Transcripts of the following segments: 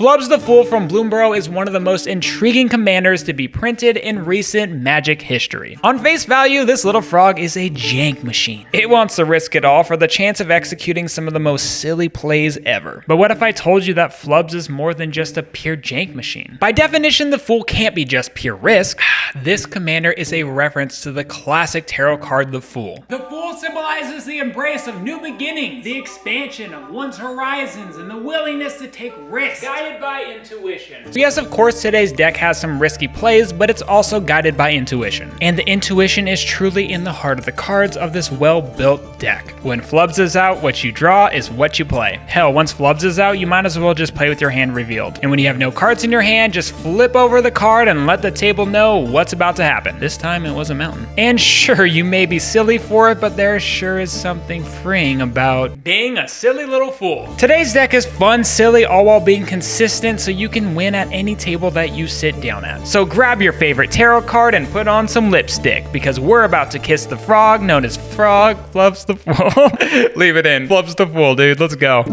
Flubs the Fool from Bloomburrow is one of the most intriguing commanders to be printed in recent Magic history. On face value, this little frog is a jank machine. It wants to risk it all for the chance of executing some of the most silly plays ever. But what if I told you that Flubs is more than just a pure jank machine? By definition, the Fool can't be just pure risk. This commander is a reference to the classic tarot card, the Fool. The Fool symbolizes the embrace of new beginnings, the expansion of one's horizons, and the willingness to take risks. Guided by intuition. So yes, of course, today's deck has some risky plays, but it's also guided by intuition. And the intuition is truly in the heart of the cards of this well-built deck. When Flubs is out, what you draw is what you play. Hell, once Flubs is out, you might as well just play with your hand revealed. And when you have no cards in your hand, just flip over the card and let the table know what's about to happen. This time it was a mountain. And sure, you may be silly for it, but there sure is something freeing about being a silly little fool. Today's deck is fun, silly, all while being consistent so you can win at any table that you sit down at. So grab your favorite tarot card and put on some lipstick because we're about to kiss the frog known as Flubs the Fool. Leave it in. Flubs the Fool, dude. Let's go.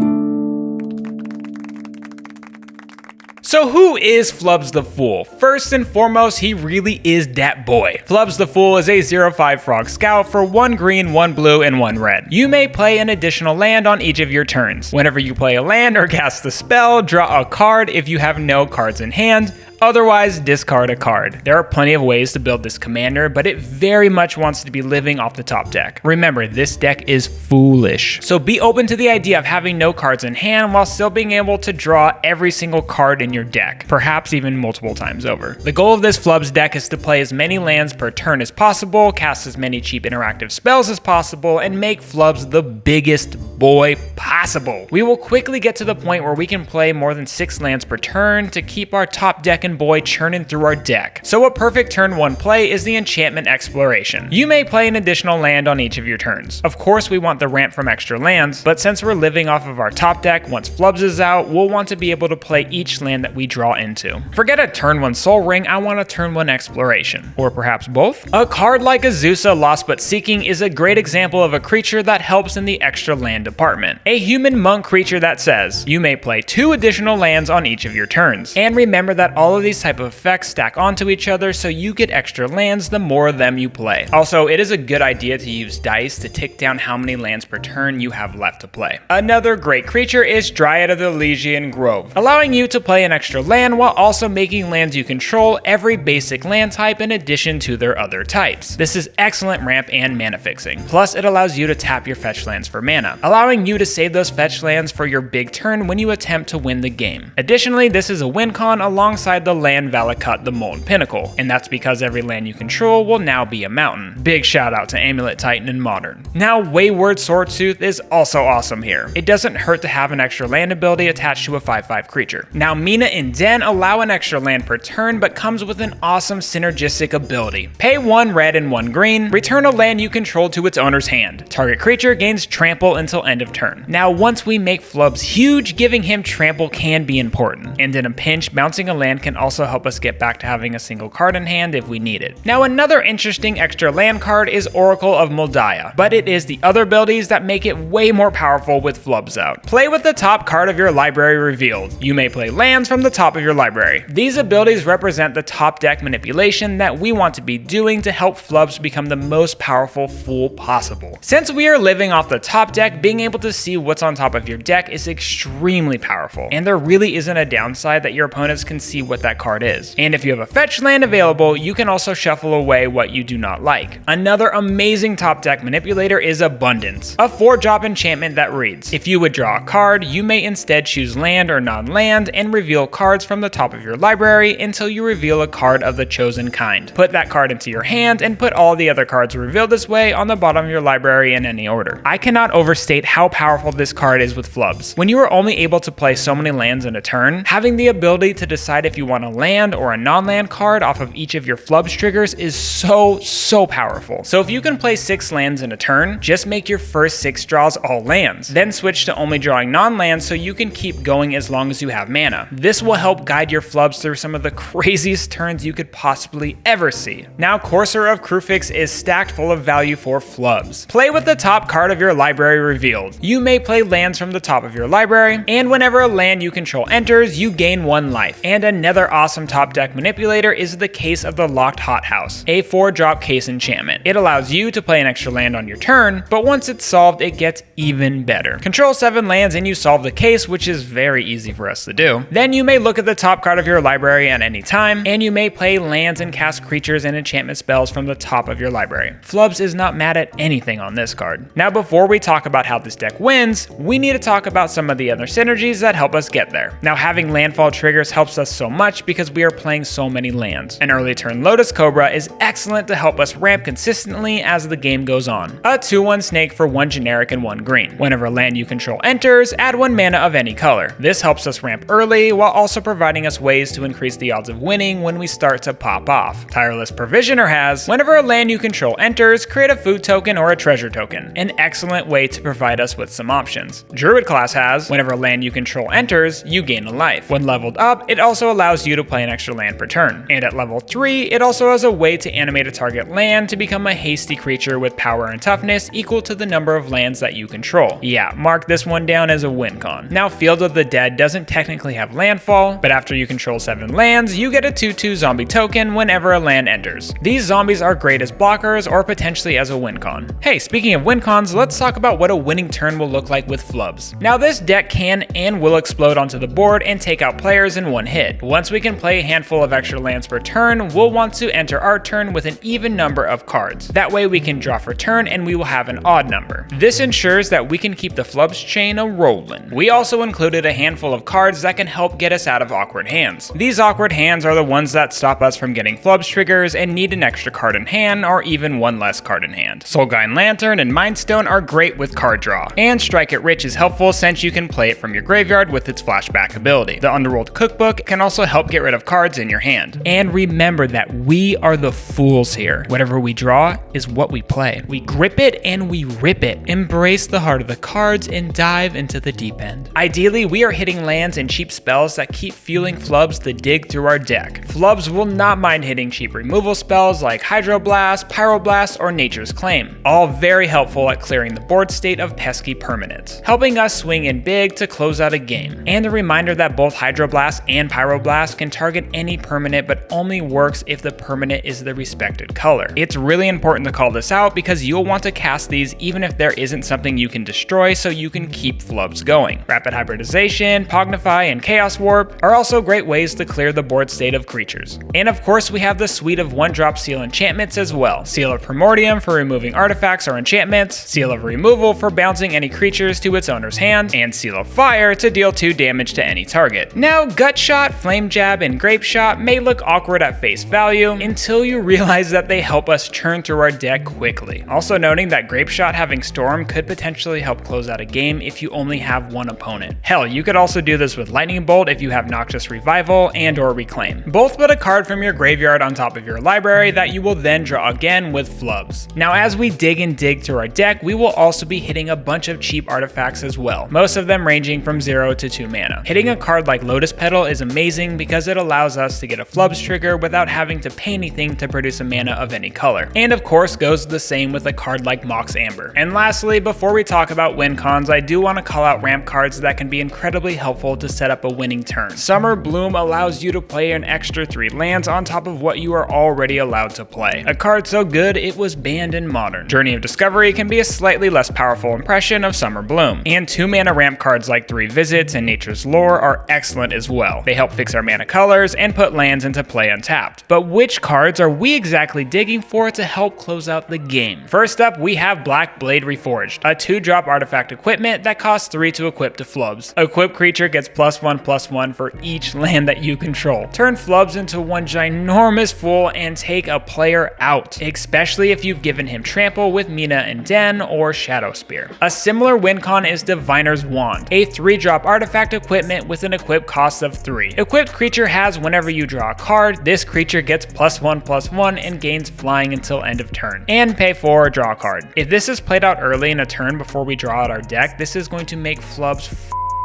So who is Flubs the Fool? First and foremost, he really is that boy. Flubs the Fool is a 0/5 frog scout for 1 green, 1 blue, and 1 red. You may play an additional land on each of your turns. Whenever you play a land or cast a spell, draw a card if you have no cards in hand. Otherwise, discard a card. There are plenty of ways to build this commander, but it very much wants to be living off the top deck. Remember, this deck is foolish. So be open to the idea of having no cards in hand while still being able to draw every single card in your deck, perhaps even multiple times over. The goal of this Flubs deck is to play as many lands per turn as possible, cast as many cheap interactive spells as possible, and make Flubs the biggest boy possible. We will quickly get to the point where we can play more than 6 lands per turn to keep our top deck and boy churning through our deck. So a perfect turn 1 play is the enchantment exploration. You may play an additional land on each of your turns. Of course, we want the ramp from extra lands, but since we're living off of our top deck, once Flubs is out, we'll want to be able to play each land that we draw into. Forget a turn 1 Soul Ring, I want a turn 1 exploration. Or perhaps both? A card like Azusa Lost But Seeking is a great example of a creature that helps in the extra land department. A human monk creature that says, you may play 2 additional lands on each of your turns. And remember that all of these type of effects stack onto each other so you get extra lands the more of them you play. Also, it is a good idea to use dice to tick down how many lands per turn you have left to play. Another great creature is Dryad of the Elysian Grove, allowing you to play an extra land while also making lands you control every basic land type in addition to their other types. This is excellent ramp and mana fixing. Plus, it allows you to tap your fetch lands for mana, allowing you to save those fetch lands for your big turn when you attempt to win the game. Additionally, this is a win con alongside the land Valakut the Molten Pinnacle, and that's because every land you control will now be a mountain. Big shout out to Amulet Titan in Modern. Now, Wayward Swordsooth is also awesome here. It doesn't hurt to have an extra land ability attached to a 5/5 creature. Now, Mina and Den allow an extra land per turn, but comes with an awesome synergistic ability. Pay 1 red and 1 green, return a land you control to its owner's hand. Target creature gains trample until end of turn. Now, once we make Flubs huge, giving him trample can be important, and in a pinch, bouncing a land can also help us get back to having a single card in hand if we need it. Now, another interesting extra land card is Oracle of Moldiah, but it is the other abilities that make it way more powerful with Flubs out. Play with the top card of your library revealed. You may play lands from the top of your library. These abilities represent the top deck manipulation that we want to be doing to help Flubs become the most powerful Fool possible. Since we are living off the top deck, being able to see what's on top of your deck is extremely powerful, and there really isn't a downside that your opponents can see what that card is. And if you have a fetch land available, you can also shuffle away what you do not like. Another amazing top deck manipulator is Abundance, a 4-drop enchantment that reads, if you would draw a card, you may instead choose land or non-land and reveal cards from the top of your library until you reveal a card of the chosen kind. Put that card into your hand and put all the other cards revealed this way on the bottom of your library in any order. I cannot overstate how powerful this card is with Flubs. When you are only able to play so many lands in a turn, having the ability to decide if you want a land or a non-land card off of each of your Flubs triggers is so powerful. So if you can play 6 lands in a turn, just make your first 6 draws all lands, then switch to only drawing non-lands so you can keep going as long as you have mana. This will help guide your Flubs through some of the craziest turns you could possibly ever see. Now, Courser of Kruphix is stacked full of value for Flubs. Play with the top card of your library revealed. field. You may play lands from the top of your library, and whenever a land you control enters, you gain 1 life. And another awesome top deck manipulator is the Case of the Locked Hothouse, a 4-drop case enchantment. It allows you to play an extra land on your turn, but once it's solved, it gets even better. Control 7 lands and you solve the case, which is very easy for us to do. Then you may look at the top card of your library at any time, and you may play lands and cast creatures and enchantment spells from the top of your library. Flubs is not mad at anything on this card. Now, before we talk about how this deck wins, we need to talk about some of the other synergies that help us get there. Now, having landfall triggers helps us so much because we are playing so many lands. An early turn Lotus Cobra is excellent to help us ramp consistently as the game goes on. A 2/1 snake for 1 generic and 1 green. Whenever a land you control enters, add 1 mana of any color. This helps us ramp early while also providing us ways to increase the odds of winning when we start to pop off. Tireless Provisioner has, whenever a land you control enters, create a food token or a treasure token. An excellent way to provide us with some options. Druid class has, whenever a land you control enters, you gain a life. When leveled up, it also allows you to play an extra land per turn. And at level 3, it also has a way to animate a target land to become a hasty creature with power and toughness equal to the number of lands that you control. Yeah, mark this one down as a win con. Now, Field of the Dead doesn't technically have landfall, but after you control 7 lands, you get a 2/2 zombie token whenever a land enters. These zombies are great as blockers or potentially as a win con. Hey, speaking of win cons, let's talk about what a winning turn will look like with Flubs. Now, this deck can and will explode onto the board and take out players in 1 hit. Once we can play a handful of extra lands per turn, we'll want to enter our turn with an even number of cards. That way we can draw for turn and we will have an odd number. This ensures that we can keep the Flubs chain a-rollin'. We also included a handful of cards that can help get us out of awkward hands. These awkward hands are the ones that stop us from getting Flubs triggers and need an extra card in hand or even 1 less card in hand. Soulguide Lantern and Mindstone are great with card draw, and Strike It Rich is helpful since you can play it from your graveyard with its flashback ability. The Underworld Cookbook can also help get rid of cards in your hand. And remember that we are the fools here. Whatever we draw is what we play. We grip it and we rip it. Embrace the heart of the cards and dive into the deep end. Ideally, we are hitting lands and cheap spells that keep fueling Flubs to dig through our deck. Flubs will not mind hitting cheap removal spells like Hydroblast, Pyroblast, or Nature's Claim. All very helpful at clearing the board state of pesky permanents, helping us swing in big to close out a game. And a reminder that both Hydroblast and Pyroblast can target any permanent but only works if the permanent is the respected color. It's really important to call this out because you'll want to cast these even if there isn't something you can destroy so you can keep Flubs going. Rapid Hybridization, Pognify, and Chaos Warp are also great ways to clear the board state of creatures. And of course we have the suite of 1-drop seal enchantments as well. Seal of Primordium for removing artifacts or enchantments, Seal of Removal for bouncing any creatures to its owner's hand, and Seal of Fire to deal 2 damage to any target. Now, Gut Shot, Flame Jab, and Grape Shot may look awkward at face value until you realize that they help us churn through our deck quickly. Also noting that Grape Shot having Storm could potentially help close out a game if you only have 1 opponent. Hell, you could also do this with Lightning Bolt if you have Noxious Revival and or Reclaim. Both put a card from your graveyard on top of your library that you will then draw again with Flubs. Now, as we dig through our deck, we will also be hitting a bunch of cheap artifacts as well, most of them ranging from 0 to 2 mana. Hitting a card like Lotus Petal is amazing because it allows us to get a Flubs trigger without having to pay anything to produce a mana of any color. And of course goes the same with a card like Mox Amber. And lastly, before we talk about win cons, I do want to call out ramp cards that can be incredibly helpful to set up a winning turn. Summer Bloom allows you to play an extra 3 lands on top of what you are already allowed to play. A card so good it was banned in Modern. Journey of Discovery can be a slightly less powerful impression of Summer Bloom. And 2 mana ramp cards like 3 Visits and Nature's Lore are excellent as well. They help fix our mana colors and put lands into play untapped. But which cards are we exactly digging for to help close out the game? First up, we have Black Blade Reforged, a 2-drop artifact equipment that costs 3 to equip to Flubs. Equip creature gets +1/+1 for each land that you control. Turn Flubs into one ginormous fool and take a player out, especially if you've given him Trample with Mina and Den or Shadow Spear. A similar win con is Diviner's Wand, a 3-drop artifact equipment with an equip cost of 3. Equipped creature has whenever you draw a card, this creature gets +1/+1 and gains flying until end of turn, and pay for a draw card. If this is played out early in a turn before we draw out our deck, this is going to make Flubs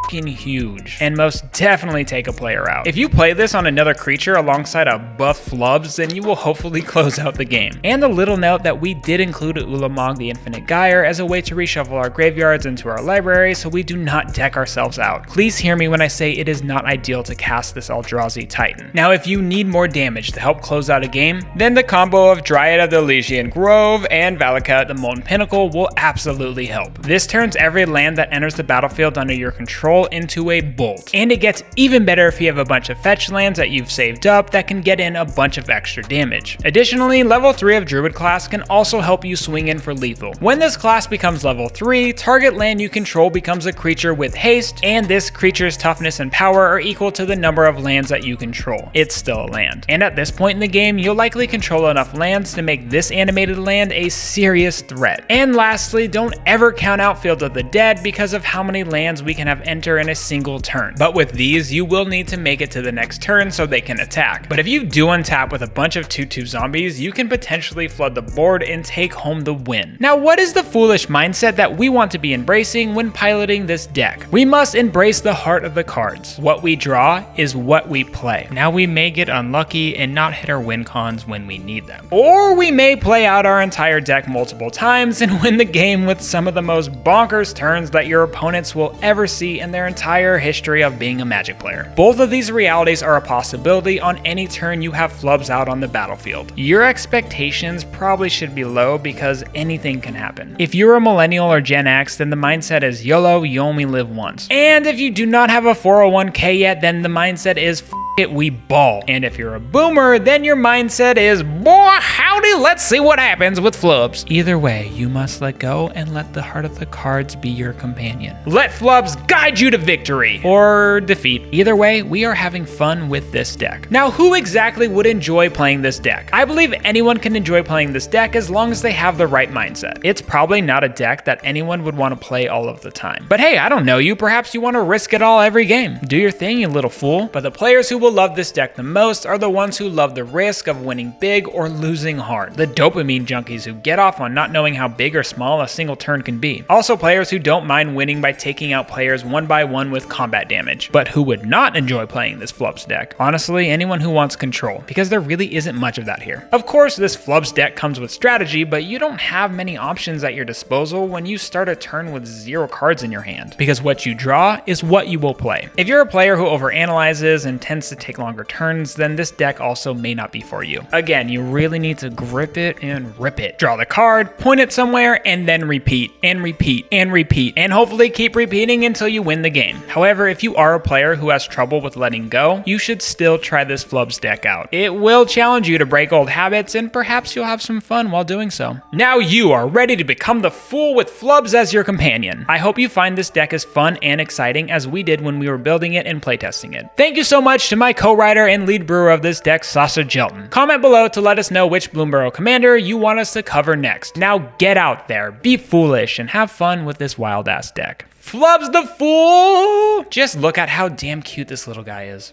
huge and most definitely take a player out. If you play this on another creature alongside a buff Flubs, then you will hopefully close out the game. And a little note that we did include Ulamog the Infinite Gyre as a way to reshuffle our graveyards into our library so we do not deck ourselves out. Please hear me when I say it is not ideal to cast this Eldrazi Titan. Now if you need more damage to help close out a game, then the combo of Dryad of the Elysian Grove and Valakut the Molten Pinnacle will absolutely help. This turns every land that enters the battlefield under your control into a bolt. And it gets even better if you have a bunch of fetch lands that you've saved up that can get in a bunch of extra damage. Additionally, level 3 of Druid class can also help you swing in for lethal. When this class becomes level 3, target land you control becomes a creature with haste, and this creature's toughness and power are equal to the number of lands that you control. It's still a land. And at this point in the game, you'll likely control enough lands to make this animated land a serious threat. And lastly, don't ever count out Field of the Dead because of how many lands we can have enter in a single turn. But with these, you will need to make it to the next turn so they can attack. But if you do untap with a bunch of 2/2 zombies, you can potentially flood the board and take home the win. Now, what is the foolish mindset that we want to be embracing when piloting this deck? We must embrace the heart of the cards. What we draw is what we play. Now, we may get unlucky and not hit our win cons when we need them. Or we may play out our entire deck multiple times and win the game with some of the most bonkers turns that your opponents will ever see in their entire history of being a Magic player. Both of these realities are a possibility on any turn you have Flubs out on the battlefield. Your expectations probably should be low because anything can happen. If you're a millennial or Gen X, then the mindset is YOLO, you only live once. And if you do not have a 401k yet, then the mindset is it, we ball. And if you're a boomer, then your mindset is, boy, howdy, let's see what happens with Flubs. Either way, you must let go and let the heart of the cards be your companion. Let Flubs guide you to victory or defeat. Either way, we are having fun with this deck. Now, who exactly would enjoy playing this deck? I believe anyone can enjoy playing this deck as long as they have the right mindset. It's probably not a deck that anyone would want to play all of the time. But hey, I don't know you, perhaps you want to risk it all every game. Do your thing, you little fool. But the players who will love this deck the most are the ones who love the risk of winning big or losing hard. The dopamine junkies who get off on not knowing how big or small a single turn can be. Also players who don't mind winning by taking out players one by one with combat damage, but who would not enjoy playing this Flubs deck. Honestly, anyone who wants control, because there really isn't much of that here. Of course, this Flubs deck comes with strategy, but you don't have many options at your disposal when you start a turn with 0 cards in your hand, because what you draw is what you will play. If you're a player who overanalyzes and tends to take longer turns, then this deck also may not be for you. Again, you really need to grip it and rip it. Draw the card, point it somewhere, and then repeat, and repeat, and repeat, and hopefully keep repeating until you win the game. However, if you are a player who has trouble with letting go, you should still try this Flubs deck out. It will challenge you to break old habits, and perhaps you'll have some fun while doing so. Now you are ready to become the fool with Flubs as your companion. I hope you find this deck as fun and exciting as we did when we were building it and playtesting it. Thank you so much to my co-writer and lead brewer of this deck, Sasha Jelten. Comment below to let us know which Bloomborough commander you want us to cover next. Now get out there, be foolish, and have fun with this wild-ass deck. Flubs the Fool! Just look at how damn cute this little guy is.